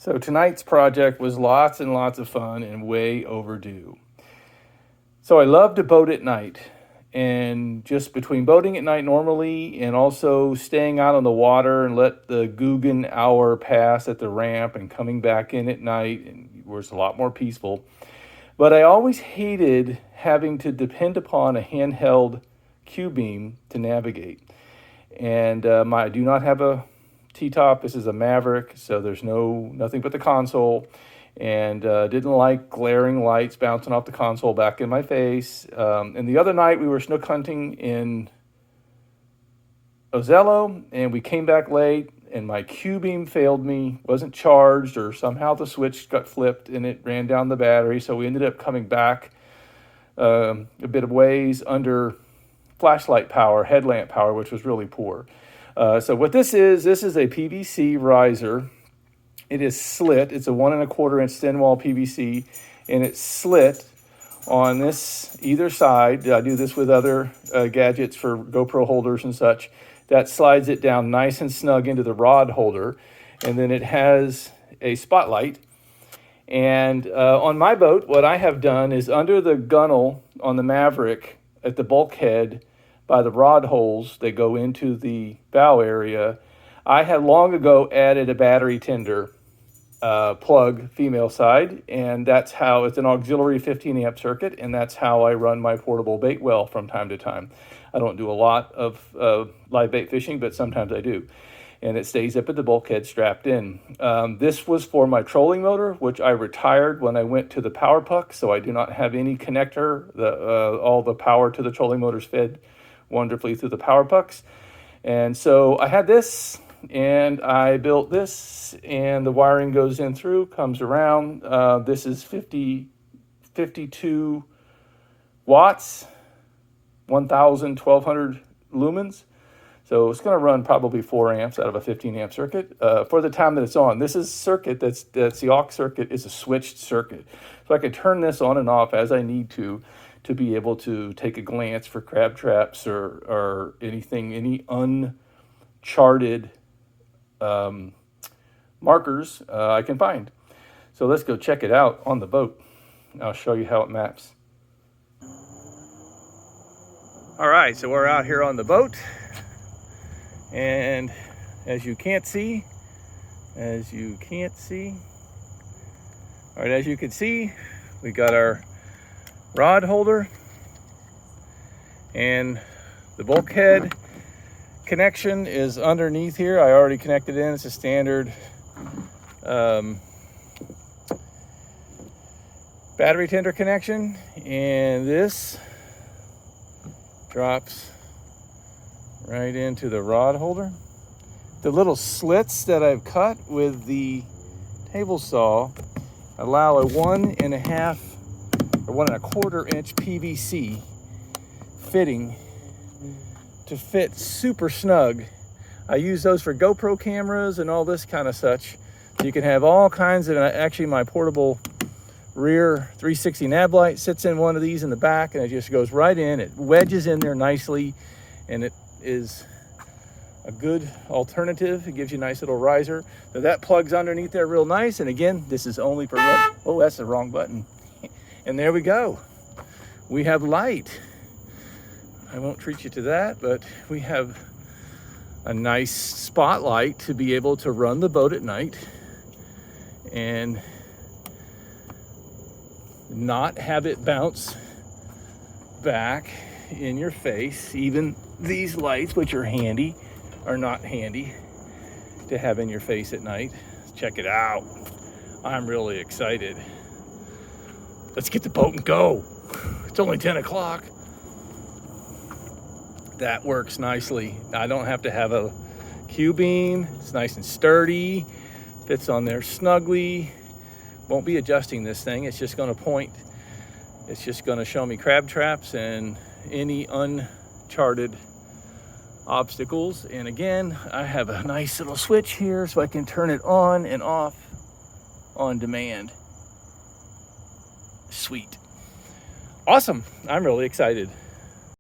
So tonight's project was lots and lots of fun and way overdue. So I love to boat at night, and just between boating at night normally and also staying out on the water and let the Guggen hour pass at the ramp and coming back in at night, and where it's a lot more peaceful. But I always hated having to depend upon a handheld Q-beam to navigate. And I do not have a T-top. This is a Maverick, so there's nothing but the console, and didn't like glaring lights bouncing off the console back in my face. And the other night we were snook hunting in Ozello, and we came back late, and my Q-beam failed me, wasn't charged, or somehow the switch got flipped and it ran down the battery, so we ended up coming back a bit of ways under flashlight power, headlamp power, which was really poor. So what this is a PVC riser. It is slit. It's a 1¼ inch thin wall PVC, and it's slit on this either side. I do this with other gadgets for GoPro holders and such. That slides it down nice and snug into the rod holder, and then it has a spotlight. And on my boat, what I have done is under the gunnel on the Maverick at the bulkhead by the rod holes that go into the bow area, I had long ago added a battery tender plug, female side, and that's how it's an auxiliary 15 amp circuit, and that's how I run my portable bait well from time to time. I don't do a lot of live bait fishing, but sometimes I do. And it stays up at the bulkhead strapped in. This was for my trolling motor, which I retired when I went to the power puck, so I do not have any connector. All the power to the trolling motor's fed wonderfully through the power pucks. And so I had this, and I built this, and the wiring goes in through, comes around. This is 52 watts, 1,200 lumens. So it's going to run probably 4 amps out of a 15 amp circuit for the time that it's on. This is circuit, that's the aux circuit, is a switched circuit. So I can turn this on and off as I need to be able to take a glance for crab traps or anything, any uncharted markers I can find. So let's go check it out on the boat. I'll show you how it maps. All right, so we're out here on the boat. And as you can see, all right, as you can see, we got our rod holder and the bulkhead connection is underneath here. I already connected in. It's a standard battery tender connection, and this drops right into the rod holder. The little slits that I've cut with the table saw allow a 1½ or 1¼ inch PVC fitting to fit super snug. I use those for GoPro cameras and all this kind of such. So you can have all kinds of, actually my portable rear 360 nav light sits in one of these in the back, and it just goes right in. It wedges in there nicely, and it is a good alternative. It gives you a nice little riser. So that plugs underneath there real nice. And again, this is only for, oh, that's the wrong button. And there we go. We have light. I won't treat you to that, but we have a nice spotlight to be able to run the boat at night and not have it bounce back in your face. Even these lights, which are handy, are not handy to have in your face at night. Check it out. I'm really excited. Let's get the boat and go. It's only 10 o'clock. That works nicely. I don't have to have a Q-beam. It's nice and sturdy. Fits on there snugly. Won't be adjusting this thing. It's just going to point. It's just going to show me crab traps and any uncharted obstacles. And again, I have a nice little switch here so I can turn it on and off on demand. Sweet. Awesome. I'm really excited.